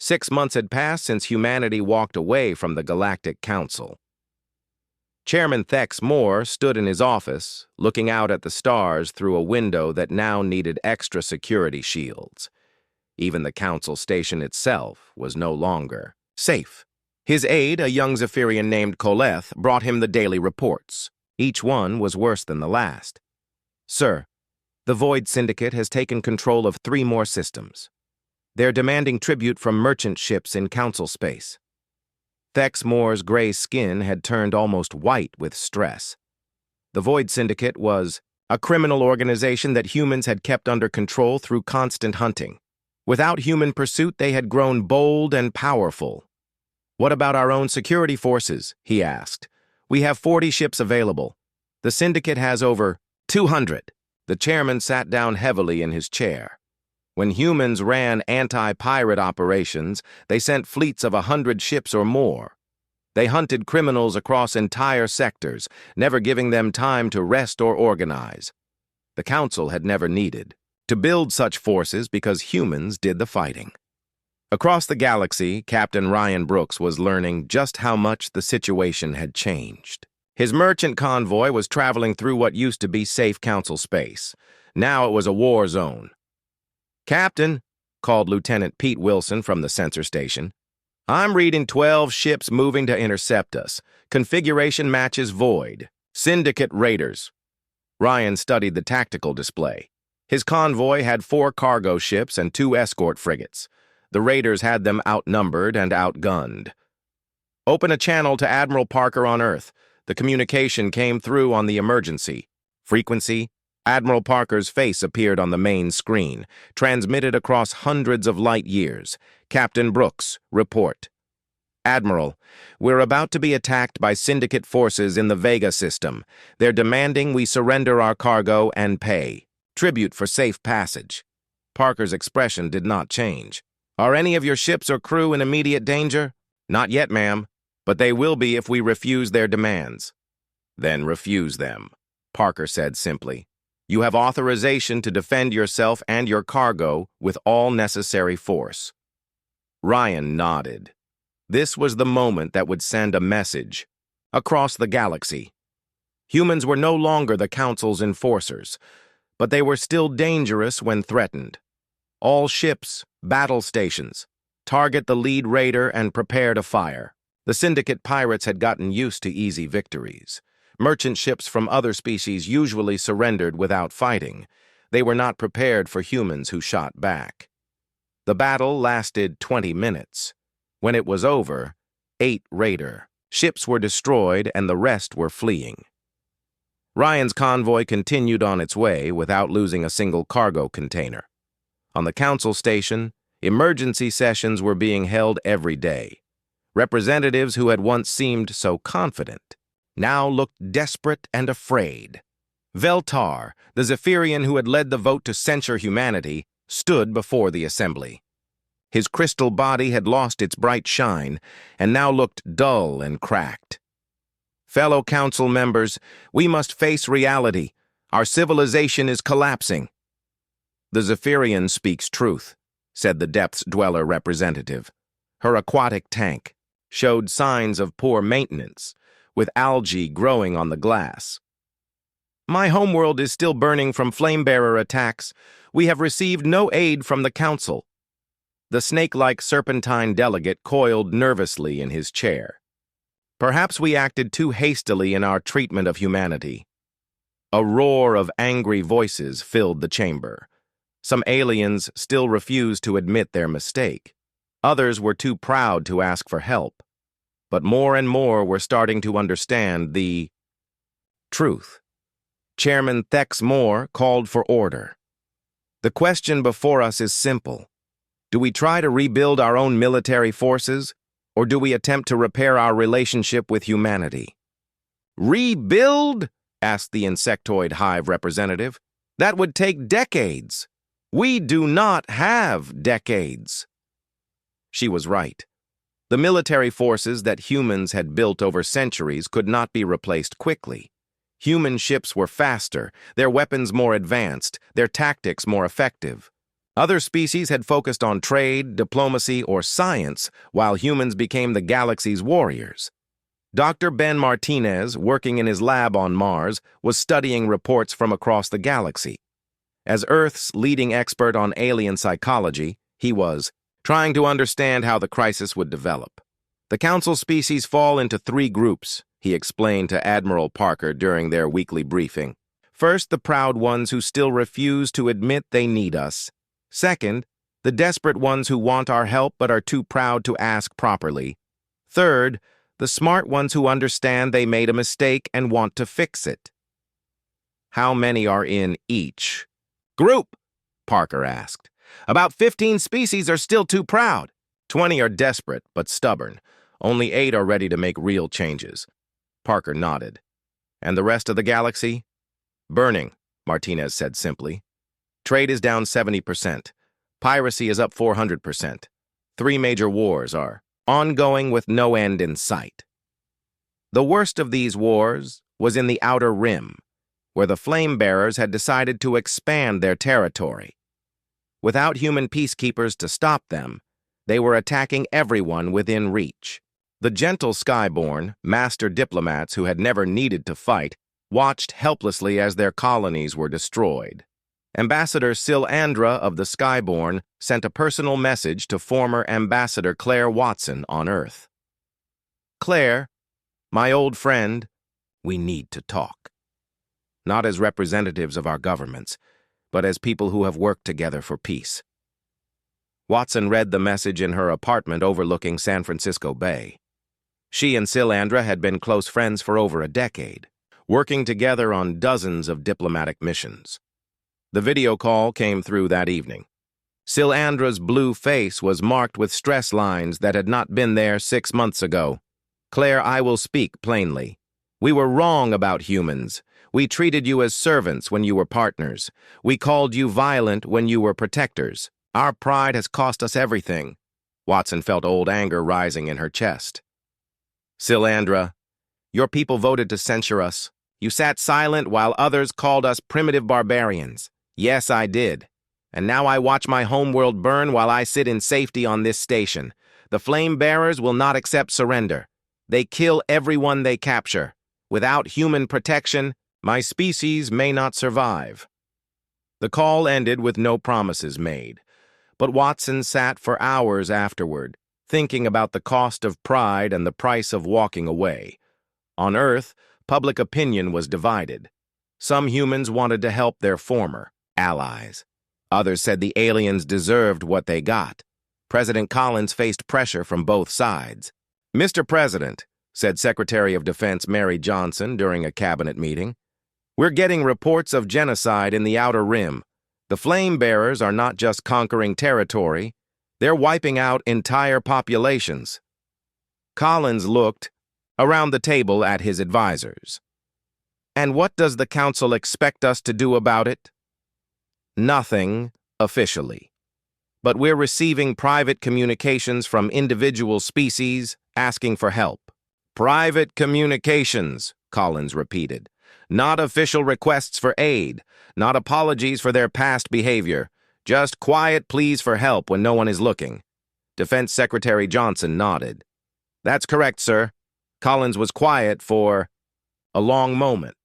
6 months had passed since humanity walked away from the Galactic Council. Chairman Thex Moore stood in his office, looking out at the stars through a window that now needed extra security shields. Even the council station itself was no longer safe. His aide, a young Zephyrian named Koleth, brought him the daily reports. Each one was worse than the last. "Sir, the Void Syndicate has taken control of 3 more systems. They're demanding tribute from merchant ships in council space." Thex Moore's gray skin had turned almost white with stress. The Void Syndicate was a criminal organization that humans had kept under control through constant hunting. Without human pursuit, they had grown bold and powerful. "What about our own security forces?" he asked. "We have 40 ships available. The Syndicate has over 200. The chairman sat down heavily in his chair. When humans ran anti-pirate operations, they sent fleets of 100 ships or more. They hunted criminals across entire sectors, never giving them time to rest or organize. The Council had never needed to build such forces because humans did the fighting." Across the galaxy, Captain Ryan Brooks was learning just how much the situation had changed. His merchant convoy was traveling through what used to be safe council space. Now it was a war zone. "Captain," called Lieutenant Pete Wilson from the sensor station, "I'm reading 12 ships moving to intercept us. Configuration matches Void. Syndicate raiders." Ryan studied the tactical display. His convoy had 4 cargo ships and 2 escort frigates. The raiders had them outnumbered and outgunned. "Open a channel to Admiral Parker on Earth. The communication came through on the emergency. Frequency." Admiral Parker's face appeared on the main screen, transmitted across hundreds of light years. "Captain Brooks, report." "Admiral, we're about to be attacked by Syndicate forces in the Vega system. They're demanding we surrender our cargo and pay tribute for safe passage." Parker's expression did not change. "Are any of your ships or crew in immediate danger?" "Not yet, ma'am, but they will be if we refuse their demands." "Then refuse them," Parker said simply. "You have authorization to defend yourself and your cargo with all necessary force." Ryan nodded. This was the moment that would send a message across the galaxy. Humans were no longer the Council's enforcers, but they were still dangerous when threatened. "All ships, battle stations, target the lead raider and prepare to fire." The Syndicate pirates had gotten used to easy victories. Merchant ships from other species usually surrendered without fighting. They were not prepared for humans who shot back. The battle lasted 20 minutes. When it was over, 8 raider ships were destroyed and the rest were fleeing. Ryan's convoy continued on its way without losing a single cargo container. On the council station, emergency sessions were being held every day. Representatives who had once seemed so confident now looked desperate and afraid. Veltar, the Zephyrian who had led the vote to censure humanity, stood before the assembly. His crystal body had lost its bright shine and now looked dull and cracked. "Fellow council members, we must face reality. Our civilization is collapsing." "The Zephyrian speaks truth," said the Depths Dweller representative. Her aquatic tank showed signs of poor maintenance, with algae growing on the glass. "My homeworld is still burning from flamebearer attacks. We have received no aid from the Council." The snake-like serpentine delegate coiled nervously in his chair. "Perhaps we acted too hastily in our treatment of humanity." A roar of angry voices filled the chamber. Some aliens still refused to admit their mistake. Others were too proud to ask for help. But more and more were starting to understand the truth. Chairman Thex Moore called for order. "The question before us is simple. Do we try to rebuild our own military forces, or do we attempt to repair our relationship with humanity?" "Rebuild?" asked the insectoid hive representative. "That would take decades. We do not have decades." She was right. The military forces that humans had built over centuries could not be replaced quickly. Human ships were faster, their weapons more advanced, their tactics more effective. Other species had focused on trade, diplomacy, or science, while humans became the galaxy's warriors. Dr. Ben Martinez, working in his lab on Mars, was studying reports from across the galaxy. As Earth's leading expert on alien psychology, he was trying to understand how the crisis would develop. The Council species fall into 3 groups, he explained to Admiral Parker during their weekly briefing. First, the proud ones who still refuse to admit they need us. Second, the desperate ones who want our help but are too proud to ask properly. Third, the smart ones who understand they made a mistake and want to fix it. How many are in each group? Parker asked. About 15 species are still too proud. 20 are desperate but stubborn. Only 8 are ready to make real changes. Parker nodded. And the rest of the galaxy? Burning, Martinez said simply. Trade is down 70%. Piracy is up 400%. 3 major wars are ongoing with no end in sight. The worst of these wars was in the Outer Rim, where the Flame Bearers had decided to expand their territory. Without human peacekeepers to stop them, they were attacking everyone within reach. The gentle Skyborn, master diplomats who had never needed to fight, watched helplessly as their colonies were destroyed. Ambassador Sylandra of the Skyborn sent a personal message to former Ambassador Claire Watson on Earth. Claire, my old friend, we need to talk. Not as representatives of our governments, but as people who have worked together for peace. Watson read the message in her apartment overlooking San Francisco Bay. She and Sylandra had been close friends for over a decade, working together on dozens of diplomatic missions. The video call came through that evening. Sylandra's blue face was marked with stress lines that had not been there 6 months ago. Claire, I will speak plainly. We were wrong about humans. We treated you as servants when you were partners. We called you violent when you were protectors. Our pride has cost us everything. Watson felt old anger rising in her chest. Sylandra, your people voted to censure us. You sat silent while others called us primitive barbarians. Yes, I did. And now I watch my homeworld burn while I sit in safety on this station. The Flame Bearers will not accept surrender. They kill everyone they capture. Without human protection, my species may not survive. The call ended with no promises made, but Watson sat for hours afterward, thinking about the cost of pride and the price of walking away. On Earth, public opinion was divided. Some humans wanted to help their former allies. Others said the aliens deserved what they got. President Collins faced pressure from both sides. Mr. President, said Secretary of Defense Mary Johnson during a cabinet meeting, we're getting reports of genocide in the Outer Rim. The Flame Bearers are not just conquering territory, they're wiping out entire populations. Collins looked around the table at his advisors. And what does the Council expect us to do about it? Nothing, officially. But we're receiving private communications from individual species asking for help. Private communications, Collins repeated. Not official requests for aid, not apologies for their past behavior, just quiet pleas for help when no one is looking. Defense Secretary Johnson nodded. That's correct, sir. Collins was quiet for a long moment.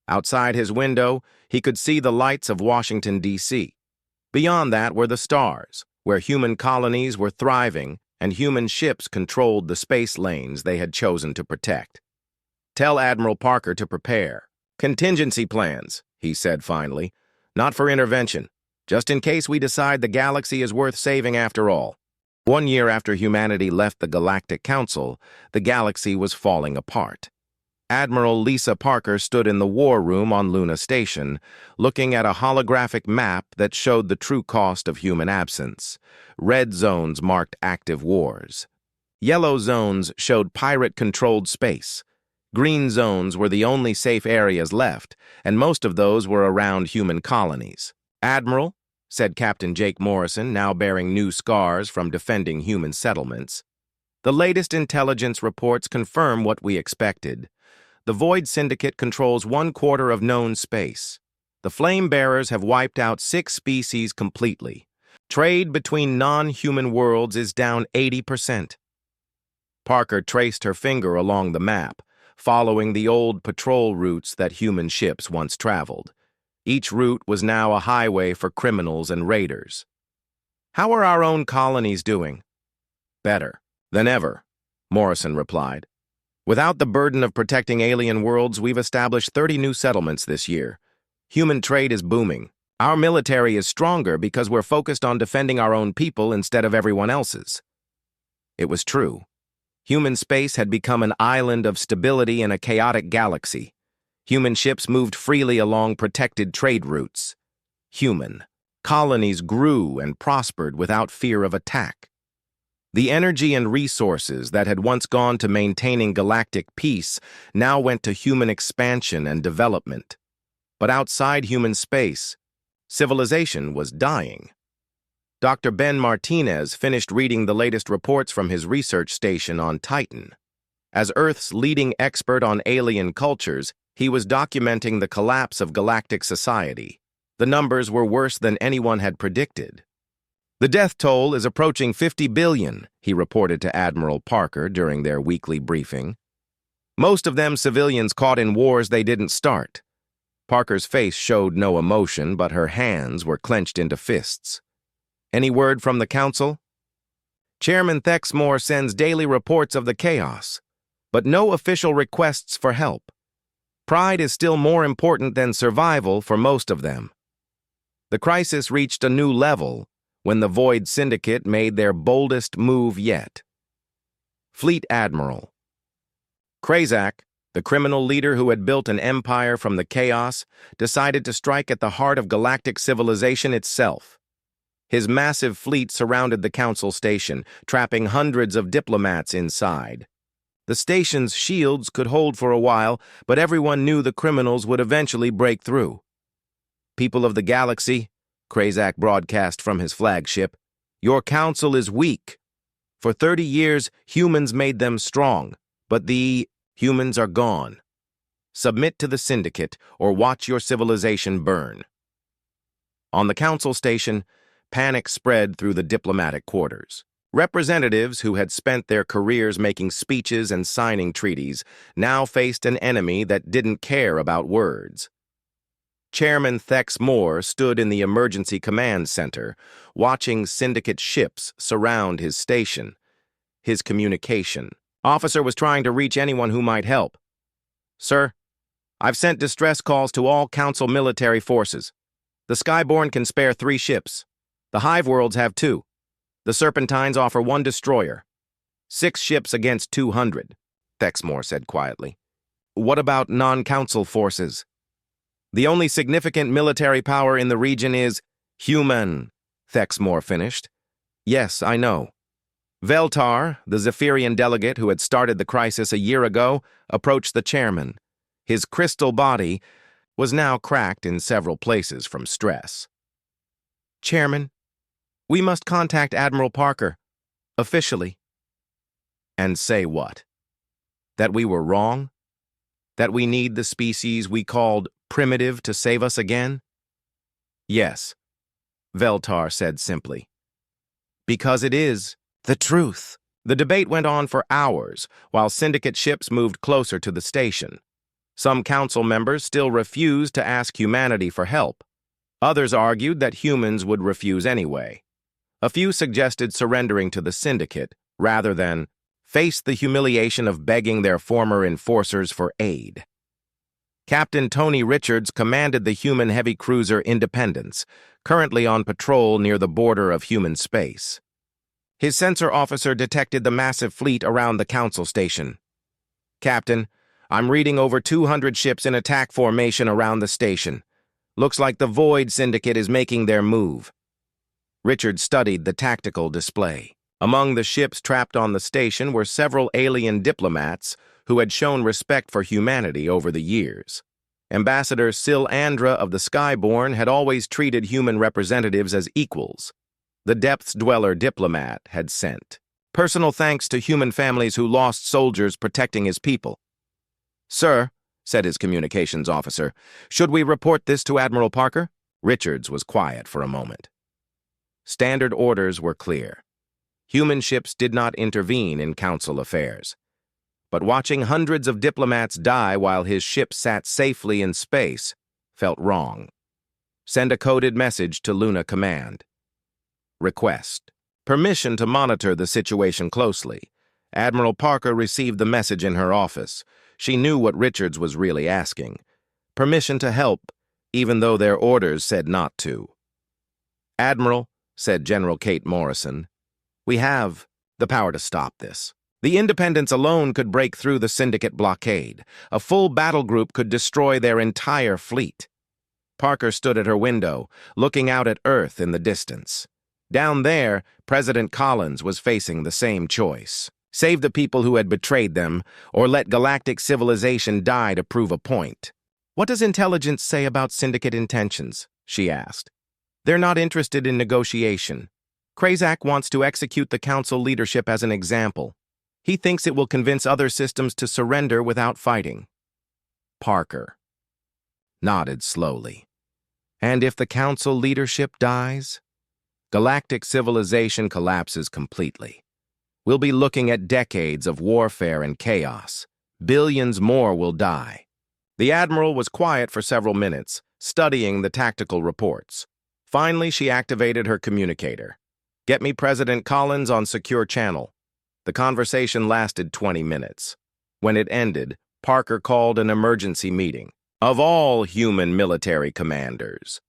Outside his window, he could see the lights of Washington, D.C. Beyond that were the stars, where human colonies were thriving and human ships controlled the space lanes they had chosen to protect. Tell Admiral Parker to prepare. Contingency plans, he said finally. Not for intervention, just in case we decide the galaxy is worth saving after all. 1 year after humanity left the Galactic Council, the galaxy was falling apart. Admiral Lisa Parker stood in the war room on Luna Station, looking at a holographic map that showed the true cost of human absence. Red zones marked active wars. Yellow zones showed pirate-controlled space. Green zones were the only safe areas left, and most of those were around human colonies. Admiral, said Captain Jake Morrison, now bearing new scars from defending human settlements, the latest intelligence reports confirm what we expected. The Void Syndicate controls 1/4 of known space. The Flame Bearers have wiped out 6 species completely. Trade between non-human worlds is down 80%. Parker traced her finger along the map, following the old patrol routes that human ships once traveled. Each route was now a highway for criminals and raiders. "How are our own colonies doing?" "Better than ever," Morrison replied. "Without the burden of protecting alien worlds, we've established 30 new settlements this year. Human trade is booming. Our military is stronger because we're focused on defending our own people instead of everyone else's." It was true. Human space had become an island of stability in a chaotic galaxy. Human ships moved freely along protected trade routes. Human colonies grew and prospered without fear of attack. The energy and resources that had once gone to maintaining galactic peace now went to human expansion and development. But outside human space, civilization was dying. Dr. Ben Martinez finished reading the latest reports from his research station on Titan. As Earth's leading expert on alien cultures, he was documenting the collapse of galactic society. The numbers were worse than anyone had predicted. "The death toll is approaching 50 billion, he reported to Admiral Parker during their weekly briefing. "Most of them civilians caught in wars they didn't start." Parker's face showed no emotion, but her hands were clenched into fists. "Any word from the Council?" "Chairman Thexmore sends daily reports of the chaos, but no official requests for help. Pride is still more important than survival for most of them." The crisis reached a new level when the Void Syndicate made their boldest move yet. Fleet Admiral Krazak, the criminal leader who had built an empire from the chaos, decided to strike at the heart of galactic civilization itself. His massive fleet surrounded the Council station, trapping hundreds of diplomats inside. The station's shields could hold for a while, but everyone knew the criminals would eventually break through. "People of the galaxy," Krazak broadcast from his flagship, "your council is weak. For 30 years, humans made them strong, but the humans are gone. Submit to the Syndicate or watch your civilization burn." On the Council station, panic spread through the diplomatic quarters. Representatives who had spent their careers making speeches and signing treaties now faced an enemy that didn't care about words. Chairman Thex Moore stood in the Emergency Command Center, watching Syndicate ships surround his station. His communication officer was trying to reach anyone who might help. "Sir, I've sent distress calls to all Council military forces. The Skyborn can spare 3 ships. The Hive Worlds have 2. The Serpentines offer 1 destroyer. 6 ships against 200, Thexmore said quietly. "What about non-Council forces?" "The only significant military power in the region is human," Thexmore finished. "Yes, I know." Veltar, the Zephyrian delegate who had started the crisis a year ago, approached the chairman. His crystal body was now cracked in several places from stress. "Chairman, we must contact Admiral Parker, officially." "And say what? That we were wrong? That we need the species we called primitive to save us again?" "Yes," Veltar said simply. "Because it is the truth." The debate went on for hours, while Syndicate ships moved closer to the station. Some Council members still refused to ask humanity for help. Others argued that humans would refuse anyway. A few suggested surrendering to the Syndicate, rather than face the humiliation of begging their former enforcers for aid. Captain Tony Richards commanded the human heavy cruiser Independence, currently on patrol near the border of human space. His sensor officer detected the massive fleet around the Council station. "Captain, I'm reading over 200 ships in attack formation around the station. Looks like the Void Syndicate is making their move." Richard studied the tactical display. Among the ships trapped on the station were several alien diplomats who had shown respect for humanity over the years. Ambassador Syl Andra of the Skyborn had always treated human representatives as equals. The Depths Dweller diplomat had sent personal thanks to human families who lost soldiers protecting his people. "Sir," said his communications officer, "should we report this to Admiral Parker?" Richards was quiet for a moment. Standard orders were clear. Human ships did not intervene in council affairs. But watching hundreds of diplomats die while his ship sat safely in space felt wrong. Send a coded message to Luna Command. Request. Permission to monitor the situation closely. Admiral Parker received the message in her office. She knew what Richards was really asking. Permission to help, even though their orders said not to. Admiral, said General Kate Morrison, we have the power to stop this. The Independents alone could break through the Syndicate blockade. A full battle group could destroy their entire fleet. Parker stood at her window, looking out at Earth in the distance. Down there, President Collins was facing the same choice. Save the people who had betrayed them, or let galactic civilization die to prove a point. What does intelligence say about Syndicate intentions? She asked. They're not interested in negotiation. Krazak wants to execute the Council leadership as an example. He thinks it will convince other systems to surrender without fighting. Parker nodded slowly. And if the Council leadership dies, galactic civilization collapses completely. We'll be looking at decades of warfare and chaos. Billions more will die. The Admiral was quiet for several minutes, studying the tactical reports. Finally, she activated her communicator. Get me President Collins on secure channel. The conversation lasted 20 minutes. When it ended, Parker called an emergency meeting of all human military commanders.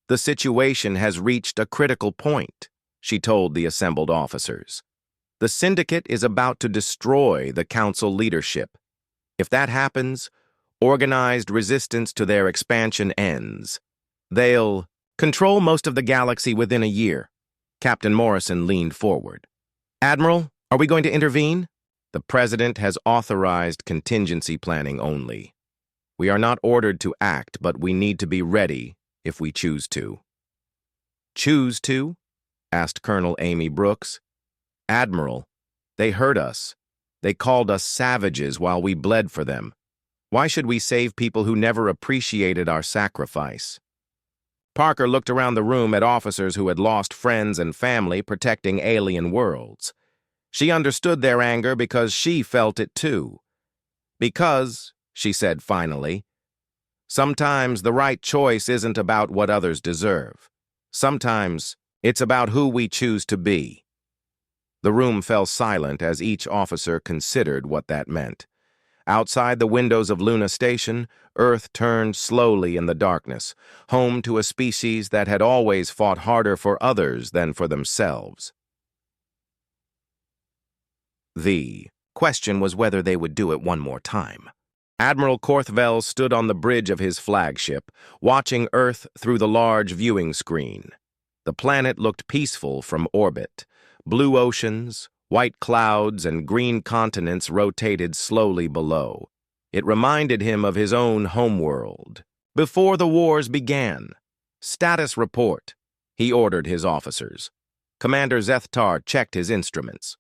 The situation has reached a critical point, she told the assembled officers. The Syndicate is about to destroy the Council leadership. If that happens, organized resistance to their expansion ends. They'll control most of the galaxy within a year. Captain Morrison leaned forward. Admiral, are we going to intervene? The President has authorized contingency planning only. We are not ordered to act, but we need to be ready if we choose to. Choose to? Asked Colonel Amy Brooks. Admiral, they hurt us. They called us savages while we bled for them. Why should we save people who never appreciated our sacrifice? Parker looked around the room at officers who had lost friends and family protecting alien worlds. She understood their anger because she felt it too. Because, she said finally, sometimes the right choice isn't about what others deserve. Sometimes it's about who we choose to be. The room fell silent as each officer considered what that meant. Outside the windows of Luna Station, Earth turned slowly in the darkness, home to a species that had always fought harder for others than for themselves. The question was whether they would do it one more time. Admiral Korthvel stood on the bridge of his flagship, watching Earth through the large viewing screen. The planet looked peaceful from orbit. Blue oceans, white clouds, and green continents rotated slowly below. It reminded him of his own homeworld. Before the wars began. Status report, he ordered his officers. Commander Zethtar checked his instruments.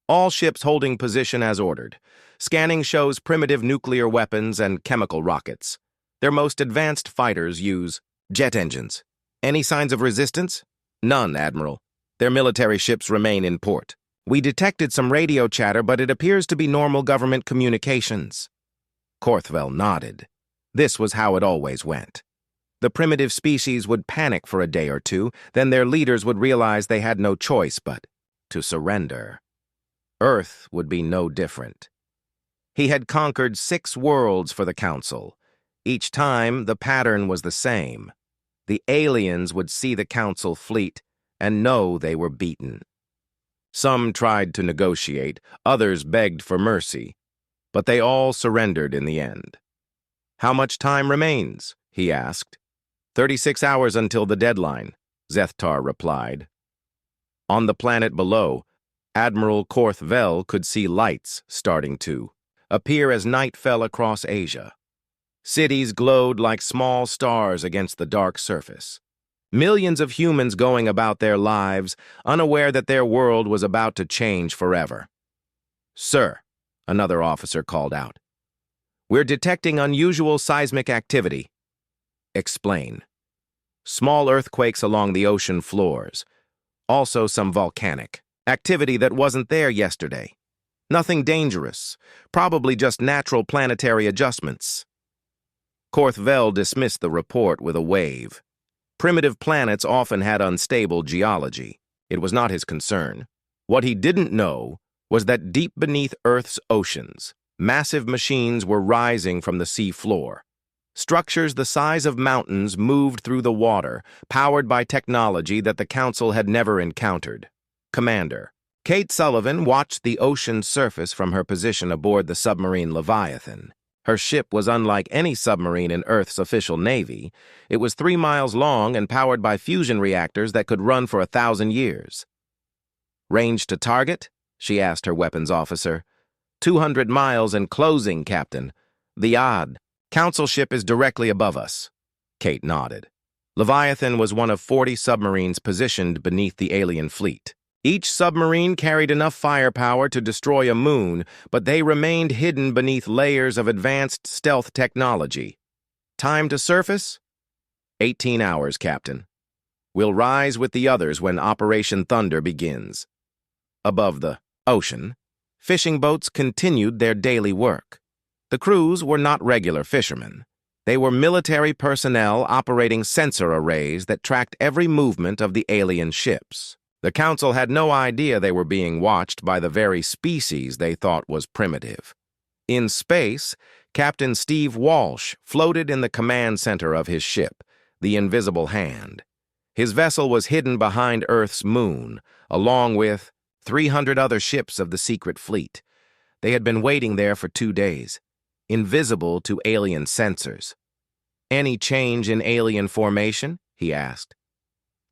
All ships holding position as ordered. Scanning shows primitive nuclear weapons and chemical rockets. Their most advanced fighters use jet engines. Any signs of resistance? None, Admiral. Their military ships remain in port. We detected some radio chatter, but it appears to be normal government communications. Korthvel nodded. This was how it always went. The primitive species would panic for a day or two, then their leaders would realize they had no choice but to surrender. Earth would be no different. He had conquered 6 worlds for the Council. Each time, the pattern was the same. The aliens would see the Council fleet and know they were beaten. Some tried to negotiate, others begged for mercy, but they all surrendered in the end. How much time remains? He asked. 36 hours until the deadline, Zethtar replied. On the planet below, Admiral Korthvel could see lights starting to appear as night fell across Asia. Cities glowed like small stars against the dark surface. Millions of humans going about their lives, unaware that their world was about to change forever. Sir, another officer called out. We're detecting unusual seismic activity. Explain. Small earthquakes along the ocean floors. Also some volcanic activity that wasn't there yesterday. Nothing dangerous, probably just natural planetary adjustments. Korthvel dismissed the report with a wave. Primitive planets often had unstable geology. It was not his concern. What he didn't know was that deep beneath Earth's oceans, massive machines were rising from the sea floor. Structures the size of mountains moved through the water, powered by technology that the Council had never encountered. Commander Kate Sullivan watched the ocean's surface from her position aboard the submarine Leviathan. Her ship was unlike any submarine in Earth's official navy. It was 3 miles long and powered by fusion reactors that could run for 1,000 years. Range to target? She asked her weapons officer. 200 miles and closing, Captain. The odd. Council ship is directly above us. Kate nodded. Leviathan was one of 40 submarines positioned beneath the alien fleet. Each submarine carried enough firepower to destroy a moon, but they remained hidden beneath layers of advanced stealth technology. Time to surface? 18 hours, Captain. We'll rise with the others when Operation Thunder begins. Above the ocean, fishing boats continued their daily work. The crews were not regular fishermen. They were military personnel operating sensor arrays that tracked every movement of the alien ships. The Council had no idea they were being watched by the very species they thought was primitive. In space, Captain Steve Walsh floated in the command center of his ship, the Invisible Hand. His vessel was hidden behind Earth's moon, along with 300 other ships of the secret fleet. They had been waiting there for 2 days, invisible to alien sensors. "Any change in alien formation?" he asked.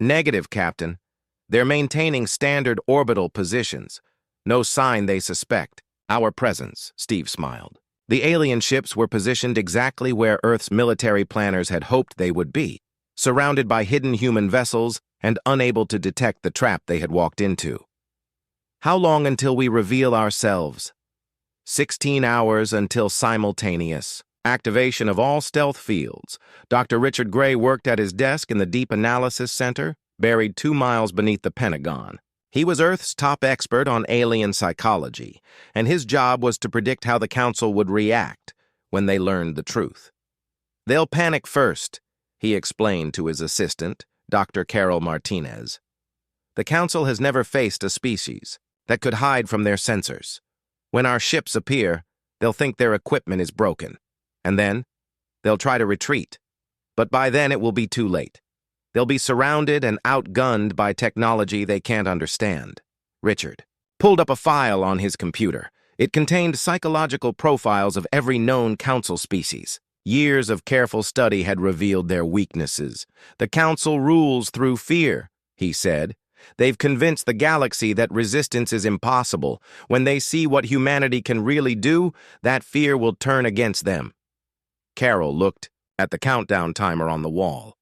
"Negative, Captain. They're maintaining standard orbital positions. No sign they suspect our presence," Steve smiled. The alien ships were positioned exactly where Earth's military planners had hoped they would be, surrounded by hidden human vessels and unable to detect the trap they had walked into. "How long until we reveal ourselves?" 16 hours until simultaneous activation of all stealth fields. Dr. Richard Gray worked at his desk in the Deep Analysis Center, buried 2 miles beneath the Pentagon. He was Earth's top expert on alien psychology, and his job was to predict how the Council would react when they learned the truth. "They'll panic first," he explained to his assistant, Dr. Carol Martinez. "The Council has never faced a species that could hide from their sensors. When our ships appear, they'll think their equipment is broken, and then they'll try to retreat. But by then it will be too late. They'll be surrounded and outgunned by technology they can't understand." Richard pulled up a file on his computer. It contained psychological profiles of every known Council species. Years of careful study had revealed their weaknesses. "The Council rules through fear," he said. "They've convinced the galaxy that resistance is impossible. When they see what humanity can really do, that fear will turn against them." Carol looked at the countdown timer on the wall.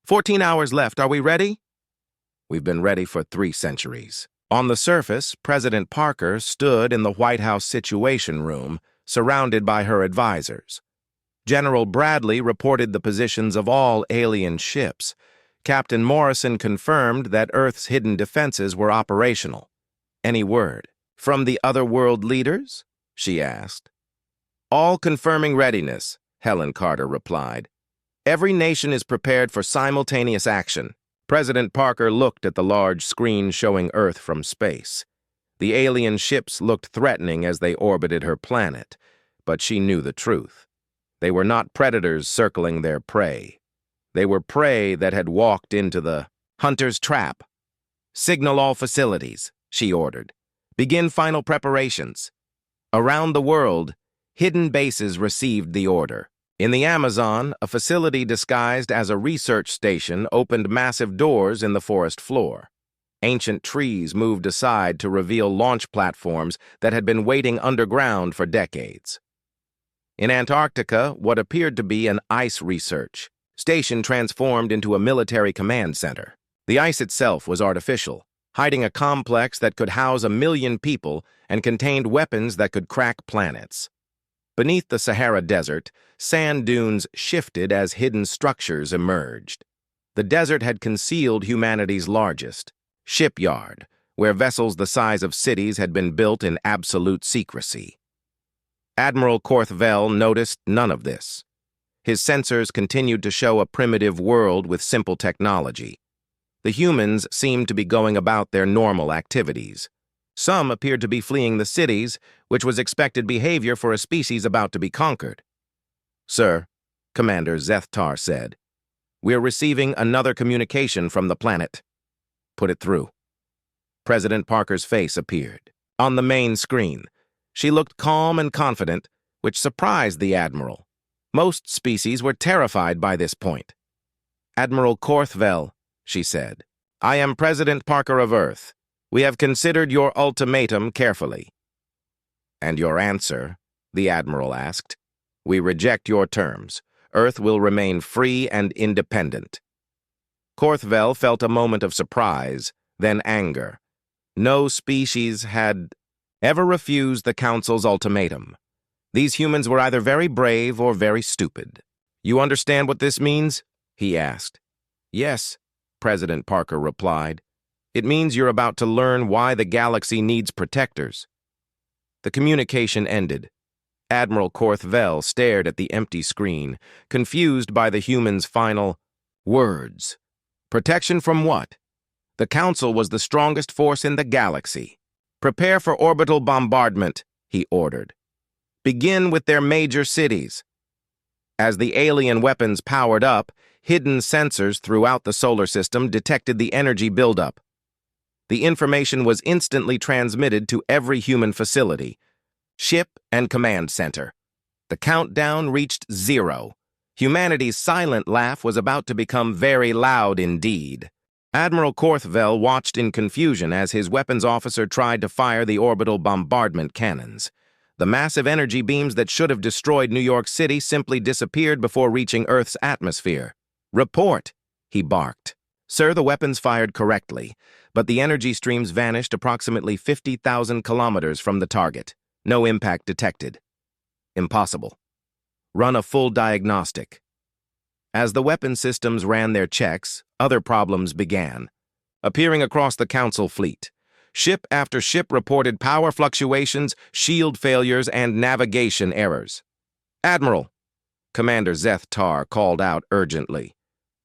14 hours left. Are we ready?" "We've been ready for 3 centuries. On the surface, President Parker stood in the White House Situation Room, surrounded by her advisors. General Bradley reported the positions of all alien ships. Captain Morrison confirmed that Earth's hidden defenses were operational. "Any word from the other world leaders?" she asked. "All confirming readiness," Helen Carter replied. "Every nation is prepared for simultaneous action." President Parker looked at the large screen showing Earth from space. The alien ships looked threatening as they orbited her planet, but she knew the truth. They were not predators circling their prey. They were prey that had walked into the hunter's trap. "Signal all facilities," she ordered. "Begin final preparations." Around the world, hidden bases received the order. In the Amazon, a facility disguised as a research station opened massive doors in the forest floor. Ancient trees moved aside to reveal launch platforms that had been waiting underground for decades. In Antarctica, what appeared to be an ice research station transformed into a military command center. The ice itself was artificial, hiding a complex that could house 1 million people and contained weapons that could crack planets. Beneath the Sahara Desert, sand dunes shifted as hidden structures emerged. The desert had concealed humanity's largest shipyard, where vessels the size of cities had been built in absolute secrecy. Admiral Korthvel noticed none of this. His sensors continued to show a primitive world with simple technology. The humans seemed to be going about their normal activities. Some appeared to be fleeing the cities, which was expected behavior for a species about to be conquered. "Sir," Commander Zethtar said, "we're receiving another communication from the planet." "Put it through." President Parker's face appeared. On the main screen, she looked calm and confident, which surprised the Admiral. Most species were terrified by this point. "Admiral Korthvel," she said, "I am President Parker of Earth. We have considered your ultimatum carefully." "And your answer?" the Admiral asked. "We reject your terms. Earth will remain free and independent." Korthvel felt a moment of surprise, then anger. No species had ever refused the Council's ultimatum. These humans were either very brave or very stupid. "You understand what this means?" he asked. "Yes," President Parker replied. "It means you're about to learn why the galaxy needs protectors." The communication ended. Admiral Korthvel stared at the empty screen, confused by the human's final words. Protection from what? The Council was the strongest force in the galaxy. "Prepare for orbital bombardment," he ordered. "Begin with their major cities." As the alien weapons powered up, hidden sensors throughout the solar system detected the energy buildup. The information was instantly transmitted to every human facility, ship and command center. The countdown reached 0. Humanity's silent laugh was about to become very loud indeed. Admiral Korthvel watched in confusion as his weapons officer tried to fire the orbital bombardment cannons. The massive energy beams that should have destroyed New York City simply disappeared before reaching Earth's atmosphere. "Report," he barked. "Sir, the weapons fired correctly, but the energy streams vanished approximately 50,000 kilometers from the target. No impact detected." "Impossible. Run a full diagnostic." As the weapon systems ran their checks, other problems began, appearing across the Council fleet. Ship after ship reported power fluctuations, shield failures, and navigation errors. "Admiral," Commander Zethtar called out urgently,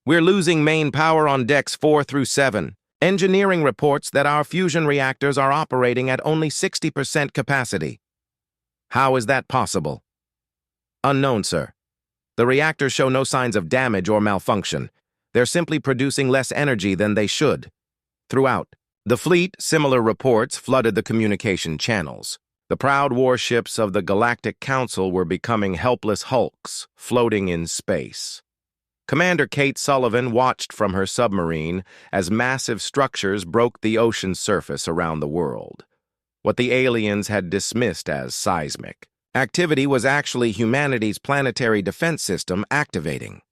"we're losing main power on decks 4 through 7. Engineering reports that our fusion reactors are operating at only 60% capacity." "How is that possible?" "Unknown, sir. The reactors show no signs of damage or malfunction. They're simply producing less energy than they should." Throughout the fleet, similar reports flooded the communication channels. The proud warships of the Galactic Council were becoming helpless hulks, floating in space. Commander Kate Sullivan watched from her submarine as massive structures broke the ocean surface around the world. What the aliens had dismissed as seismic activity was actually humanity's planetary defense system activating.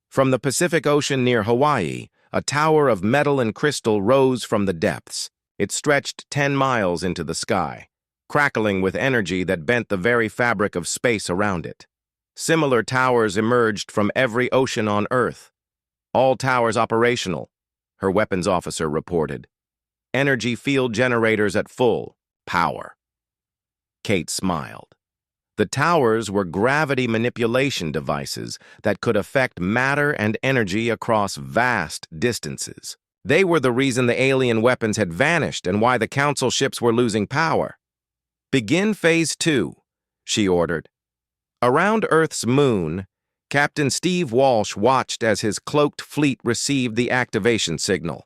From the Pacific Ocean near Hawaii, a tower of metal and crystal rose from the depths. It stretched 10 miles into the sky, crackling with energy that bent the very fabric of space around it. Similar towers emerged from every ocean on Earth. "All towers operational," her weapons officer reported. "Energy field generators at full power." Kate smiled. The towers were gravity manipulation devices that could affect matter and energy across vast distances. They were the reason the alien weapons had vanished and why the Council ships were losing power. "Begin Phase 2, she ordered. Around Earth's moon, Captain Steve Walsh watched as his cloaked fleet received the activation signal.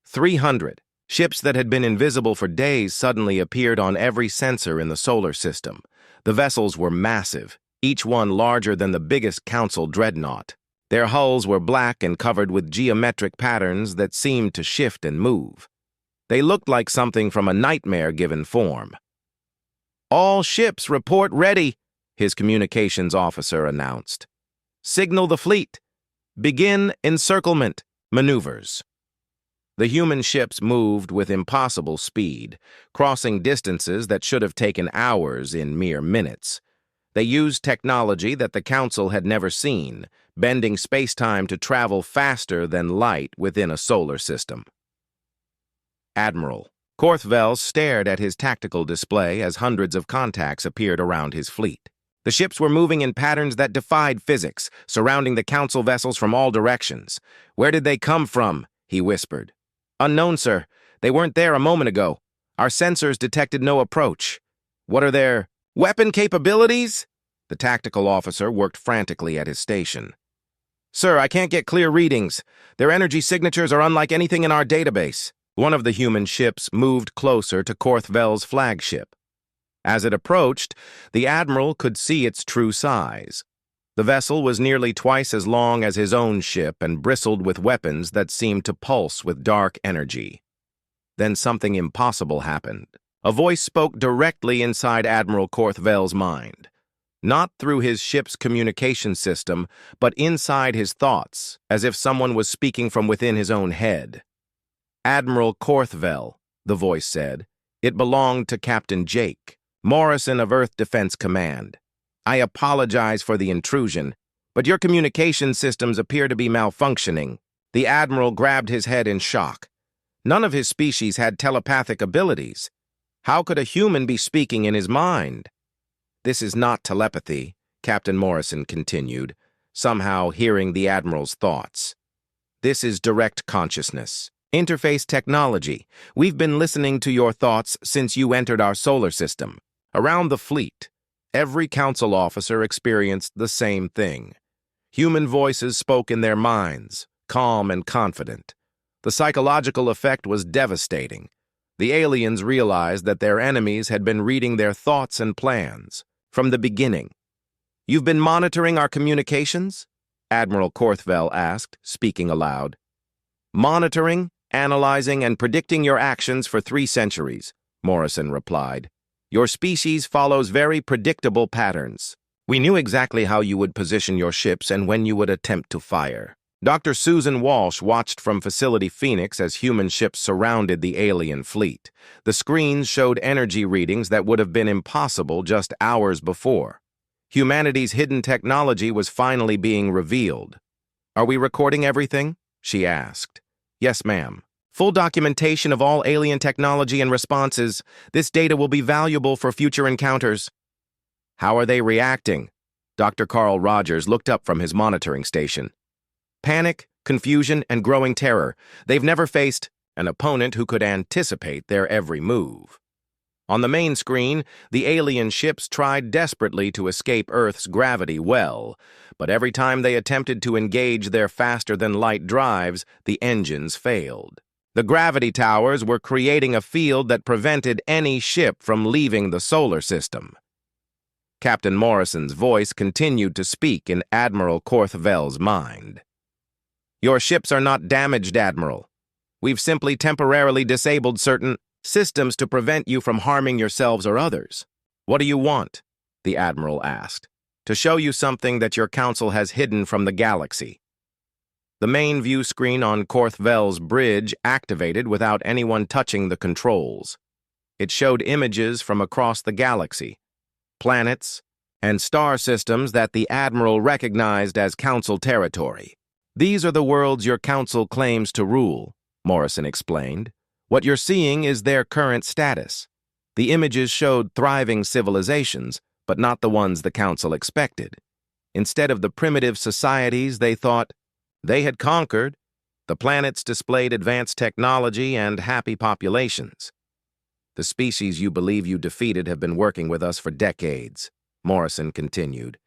300 ships that had been invisible for days suddenly appeared on every sensor in the solar system. The vessels were massive, each one larger than the biggest Council dreadnought. Their hulls were black and covered with geometric patterns that seemed to shift and move. They looked like something from a nightmare given form. "All ships report ready," his communications officer announced. "Signal the fleet. Begin encirclement maneuvers." The human ships moved with impossible speed, crossing distances that should have taken hours in mere minutes. They used technology that the Council had never seen, bending space-time to travel faster than light within a solar system. Admiral. Korthvel stared at his tactical display as hundreds of contacts appeared around his fleet. The ships were moving in patterns that defied physics, surrounding the Council vessels from all directions. "Where did they come from?" he whispered. "Unknown, sir. They weren't there a moment ago. Our sensors detected no approach." "What are their weapon capabilities?" The tactical officer worked frantically at his station. "Sir, I can't get clear readings. Their energy signatures are unlike anything in our database." One of the human ships moved closer to Korthvel's flagship. As it approached, the Admiral could see its true size. The vessel was nearly twice as long as his own ship and bristled with weapons that seemed to pulse with dark energy. Then something impossible happened. A voice spoke directly inside Admiral Korthvel's mind. Not through his ship's communication system, but inside his thoughts, as if someone was speaking from within his own head. "Admiral Korthvel," the voice said. It belonged to Captain Jake Morrison of Earth Defense Command. "I apologize for the intrusion, but your communication systems appear to be malfunctioning." The Admiral grabbed his head in shock. None of his species had telepathic abilities. How could a human be speaking in his mind? "This is not telepathy," Captain Morrison continued, somehow hearing the Admiral's thoughts. "This is direct consciousness. Interface technology. We've been listening to your thoughts since you entered our solar system." Around the fleet, every council officer experienced the same thing. Human voices spoke in their minds, calm and confident. The psychological effect was devastating. The aliens realized that their enemies had been reading their thoughts and plans from the beginning. "You've been monitoring our communications?" Admiral Korthvel asked, speaking aloud. "Monitoring, analyzing, and predicting your actions for 3 centuries, Morrison replied. "Your species follows very predictable patterns. We knew exactly how you would position your ships and when you would attempt to fire." Dr. Susan Walsh watched from Facility Phoenix as human ships surrounded the alien fleet. The screens showed energy readings that would have been impossible just hours before. Humanity's hidden technology was finally being revealed. "Are we recording everything?" she asked. "Yes, ma'am. Full documentation of all alien technology and responses. This data will be valuable for future encounters." "How are they reacting?" Dr. Carl Rogers looked up from his monitoring station. "Panic, confusion, and growing terror. They've never faced an opponent who could anticipate their every move." On the main screen, the alien ships tried desperately to escape Earth's gravity well, but every time they attempted to engage their faster-than-light drives, the engines failed. The gravity towers were creating a field that prevented any ship from leaving the solar system. Captain Morrison's voice continued to speak in Admiral Korthvel's mind. "Your ships are not damaged, Admiral. We've simply temporarily disabled certain systems to prevent you from harming yourselves or others." "What do you want?" the Admiral asked. "To show you something that your council has hidden from the galaxy." The main view screen on Korthvel's bridge activated without anyone touching the controls. It showed images from across the galaxy, planets, and star systems that the Admiral recognized as Council territory. "These are the worlds your Council claims to rule," Morrison explained. "What you're seeing is their current status. The images showed thriving civilizations, but not the ones the Council expected. Instead of the primitive societies they thought they had conquered, the planets displayed advanced technology and happy populations. The species you believe you defeated have been working with us for decades," Morrison continued.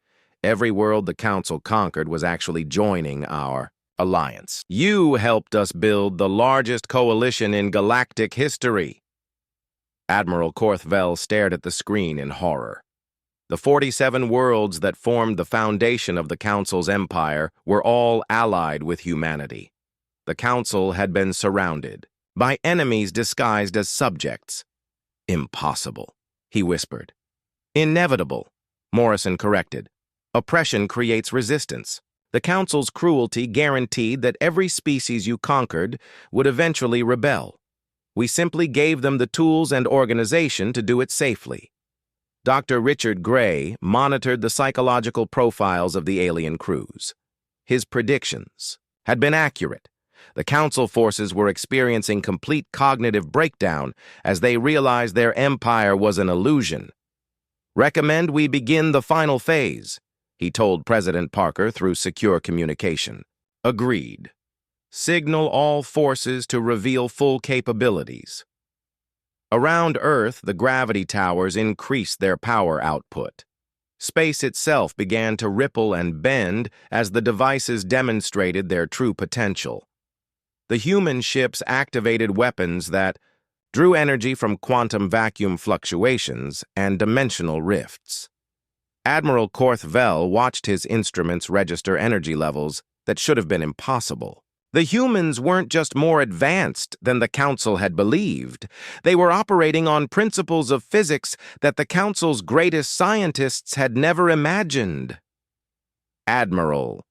"Every world the Council conquered was actually joining our alliance. You helped us build the largest coalition in galactic history." Admiral Korthvel stared at the screen in horror. The 47 worlds that formed the foundation of the Council's empire were all allied with humanity. The Council had been surrounded by enemies disguised as subjects. "Impossible," he whispered. "Inevitable," Morrison corrected. "Oppression creates resistance. The Council's cruelty guaranteed that every species you conquered would eventually rebel. We simply gave them the tools and organization to do it safely." Dr. Richard Gray monitored the psychological profiles of the alien crews. His predictions had been accurate. The Council forces were experiencing complete cognitive breakdown as they realized their empire was an illusion. "Recommend we begin the final phase," he told President Parker through secure communication. "Agreed. Signal all forces to reveal full capabilities." Around Earth, the gravity towers increased their power output. Space itself began to ripple and bend as the devices demonstrated their true potential. The human ships activated weapons that drew energy from quantum vacuum fluctuations and dimensional rifts. Admiral Korthvel watched his instruments register energy levels that should have been impossible. The humans weren't just more advanced than the Council had believed. They were operating on principles of physics that the Council's greatest scientists had never imagined. "Admiral,"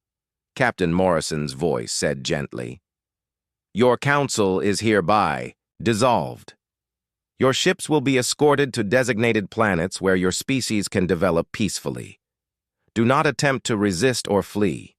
Captain Morrison's voice said gently, "your Council is hereby dissolved. Your ships will be escorted to designated planets where your species can develop peacefully. Do not attempt to resist or flee.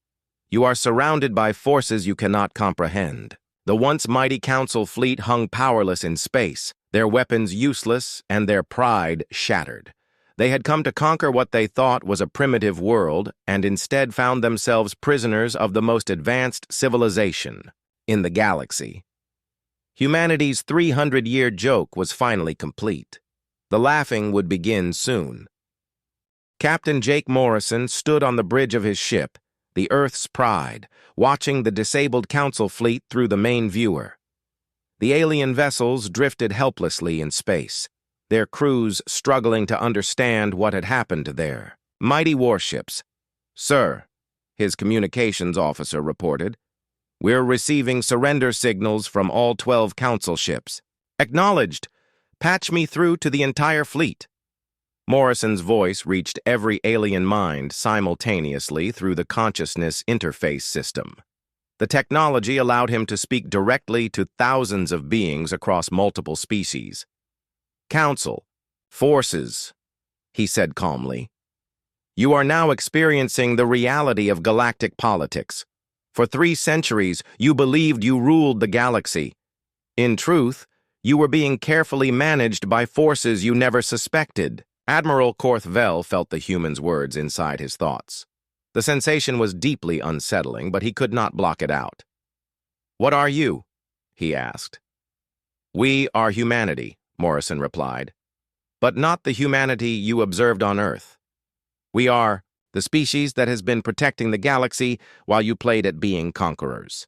You are surrounded by forces you cannot comprehend." The once mighty Council fleet hung powerless in space, their weapons useless and their pride shattered. They had come to conquer what they thought was a primitive world and instead found themselves prisoners of the most advanced civilization in the galaxy. Humanity's 300-year joke was finally complete. The laughing would begin soon. Captain Jake Morrison stood on the bridge of his ship, the Earth's Pride, watching the disabled Council fleet through the main viewer. The alien vessels drifted helplessly in space, their crews struggling to understand what had happened there. Mighty warships. "Sir," his communications officer reported, "we're receiving surrender signals from all 12 Council ships." "Acknowledged. Patch me through to the entire fleet." Morrison's voice reached every alien mind simultaneously through the consciousness interface system. The technology allowed him to speak directly to thousands of beings across multiple species. "Council, forces," he said calmly. "You are now experiencing the reality of galactic politics. For 3 centuries, you believed you ruled the galaxy. In truth, you were being carefully managed by forces you never suspected." Admiral Korthvel felt the human's words inside his thoughts. The sensation was deeply unsettling, but he could not block it out. "What are you?" he asked. "We are humanity," Morrison replied, "but not the humanity you observed on Earth. We are the species that has been protecting the galaxy while you played at being conquerors."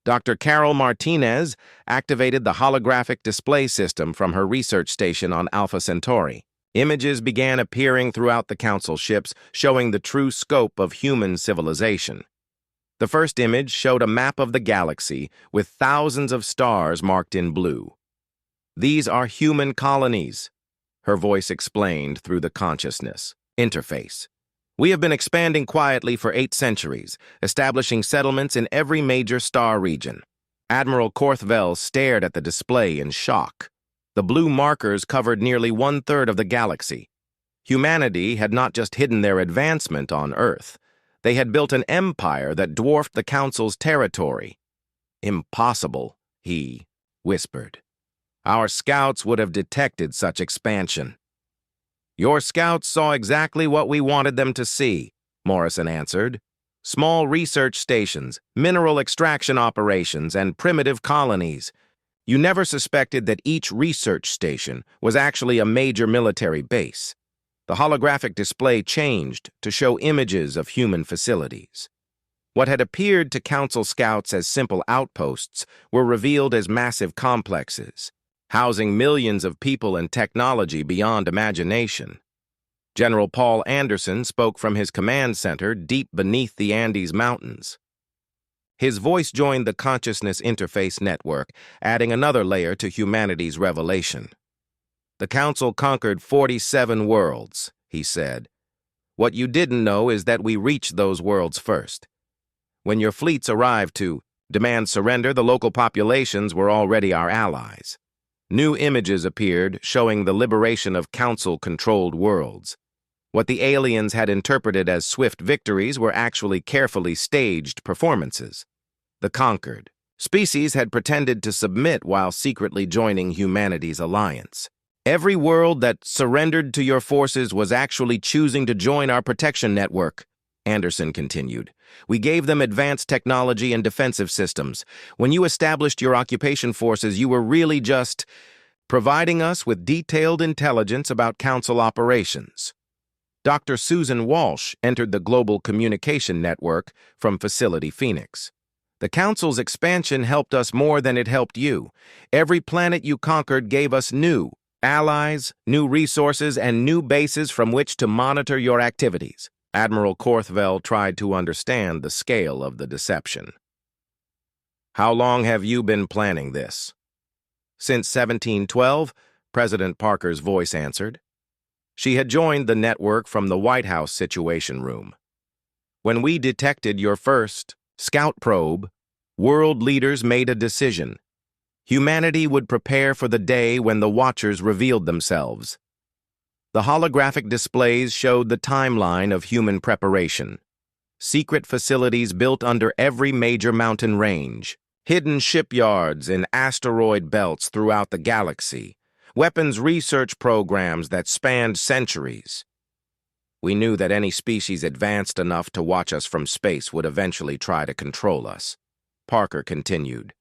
Dr. Carol Martinez activated the holographic display system from her research station on Alpha Centauri. Images began appearing throughout the Council ships, showing the true scope of human civilization. The first image showed a map of the galaxy with thousands of stars marked in blue. "These are human colonies," her voice explained through the consciousness interface. "We have been expanding quietly for 8 centuries, establishing settlements in every major star region." Admiral Korthvel stared at the display in shock. The blue markers covered nearly 1/3 of the galaxy. Humanity had not just hidden their advancement on Earth. They had built an empire that dwarfed the Council's territory. "Impossible," he whispered. "Our scouts would have detected such expansion." "Your scouts saw exactly what we wanted them to see," Morrison answered. "Small research stations, mineral extraction operations, and primitive colonies. You never suspected that each research station was actually a major military base. The holographic display changed to show images of human facilities. What had appeared to Council scouts as simple outposts were revealed as massive complexes, housing millions of people and technology beyond imagination. General Paul Anderson spoke from his command center deep beneath the Andes Mountains. His voice joined the consciousness interface network, adding another layer to humanity's revelation. "The Council conquered 47 worlds," he said. "What you didn't know is that we reached those worlds first. When your fleets arrived to demand surrender, the local populations were already our allies. New images appeared showing the liberation of Council-controlled worlds. What the aliens had interpreted as swift victories were actually carefully staged performances. The conquered species had pretended to submit while secretly joining humanity's alliance. Every world that surrendered to your forces was actually choosing to join our protection network, Anderson continued. We gave them advanced technology and defensive systems. When you established your occupation forces, you were really just providing us with detailed intelligence about Council operations. Dr. Susan Walsh entered the Global Communication Network from Facility Phoenix. The Council's expansion helped us more than it helped you. Every planet you conquered gave us new allies, new resources, and new bases from which to monitor your activities. Admiral Korthvel tried to understand the scale of the deception. How long have you been planning this? Since 1712, President Parker's voice answered. She had joined the network from the White House Situation Room. When we detected your first scout probe, world leaders made a decision. Humanity would prepare for the day when the Watchers revealed themselves. The holographic displays showed the timeline of human preparation. Secret facilities built under every major mountain range, hidden shipyards in asteroid belts throughout the galaxy, weapons research programs that spanned centuries. We knew that any species advanced enough to watch us from space would eventually try to control us. Parker continued.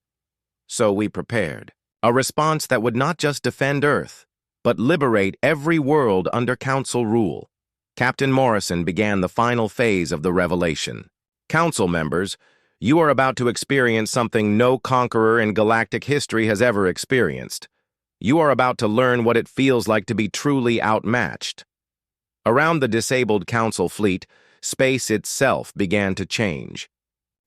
So we prepared. A response that would not just defend Earth, but liberate every world under Council rule. Captain Morrison began the final phase of the revelation. Council members, you are about to experience something no conqueror in galactic history has ever experienced. You are about to learn what it feels like to be truly outmatched. Around the disabled Council fleet, space itself began to change.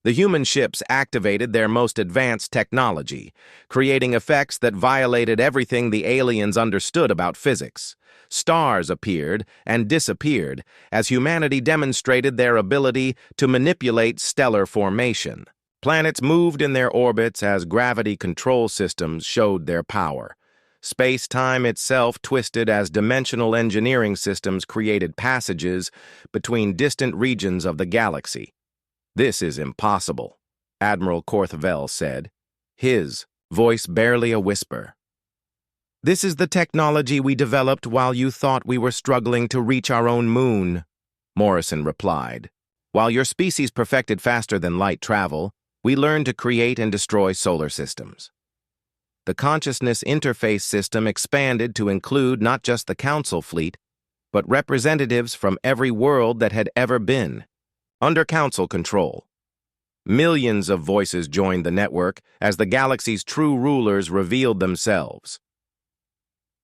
The human ships activated their most advanced technology, creating effects that violated everything the aliens understood about physics. Stars appeared and disappeared as humanity demonstrated their ability to manipulate stellar formation. Planets moved in their orbits as gravity control systems showed their power. Space-time itself twisted as dimensional engineering systems created passages between distant regions of the galaxy. This is impossible, Admiral Korthvel said, his voice barely a whisper. This is the technology we developed while you thought we were struggling to reach our own moon, Morrison replied. While your species perfected faster than light travel, we learned to create and destroy solar systems. The consciousness interface system expanded to include not just the Council fleet, but representatives from every world that had ever been. Under Council control, millions of voices joined the network as the galaxy's true rulers revealed themselves.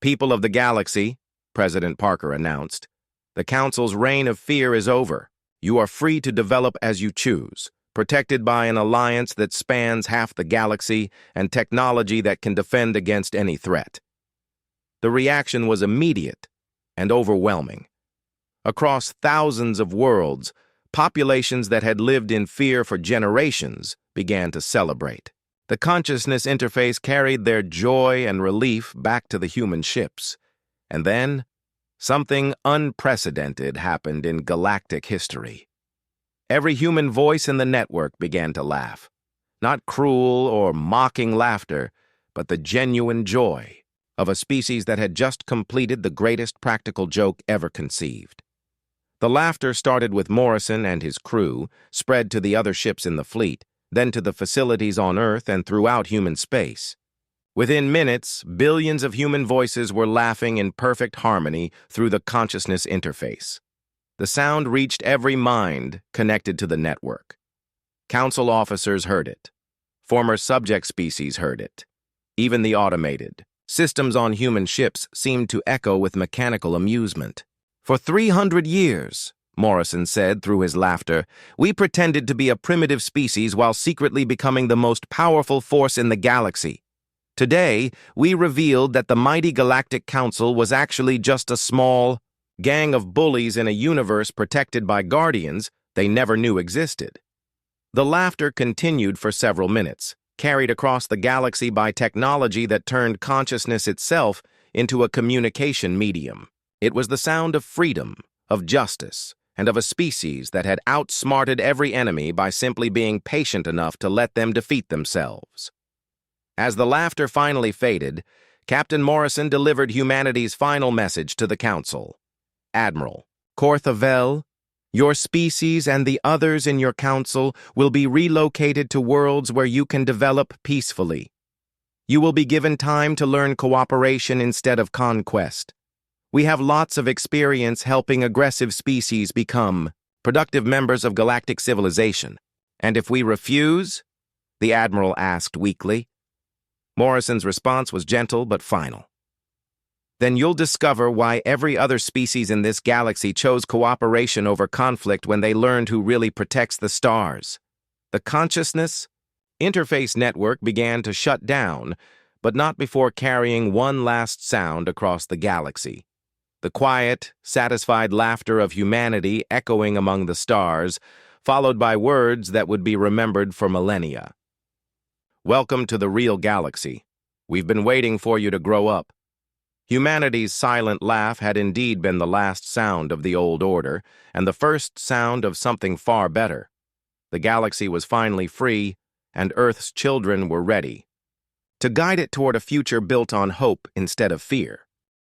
People of the galaxy, President Parker announced, the Council's reign of fear is over. You are free to develop as you choose, protected by an alliance that spans half the galaxy and technology that can defend against any threat. The reaction was immediate and overwhelming. Across thousands of worlds, populations that had lived in fear for generations began to celebrate. The consciousness interface carried their joy and relief back to the human ships. And then, something unprecedented happened in galactic history. Every human voice in the network began to laugh. Not cruel or mocking laughter, but the genuine joy of a species that had just completed the greatest practical joke ever conceived. The laughter started with Morrison and his crew, spread to the other ships in the fleet, then to the facilities on Earth and throughout human space. Within minutes, billions of human voices were laughing in perfect harmony through the consciousness interface. The sound reached every mind connected to the network. Council officers heard it. Former subject species heard it. Even the automated systems on human ships seemed to echo with mechanical amusement. For 300 years, Morrison said through his laughter, we pretended to be a primitive species while secretly becoming the most powerful force in the galaxy. Today, we revealed that the mighty Galactic Council was actually just a small gang of bullies in a universe protected by guardians they never knew existed. The laughter continued for several minutes, carried across the galaxy by technology that turned consciousness itself into a communication medium. It was the sound of freedom, of justice, and of a species that had outsmarted every enemy by simply being patient enough to let them defeat themselves. As the laughter finally faded, Captain Morrison delivered humanity's final message to the Council. Admiral, Korthavel, your species and the others in your council will be relocated to worlds where you can develop peacefully. You will be given time to learn cooperation instead of conquest. We have lots of experience helping aggressive species become productive members of galactic civilization. And if we refuse? The Admiral asked weakly. Morrison's response was gentle but final. Then you'll discover why every other species in this galaxy chose cooperation over conflict when they learned who really protects the stars. The consciousness interface network began to shut down, but not before carrying one last sound across the galaxy. The quiet, satisfied laughter of humanity echoing among the stars, followed by words that would be remembered for millennia. Welcome to the real galaxy. We've been waiting for you to grow up. Humanity's silent laugh had indeed been the last sound of the old order, and the first sound of something far better. The galaxy was finally free, and Earth's children were ready to guide it toward a future built on hope instead of fear.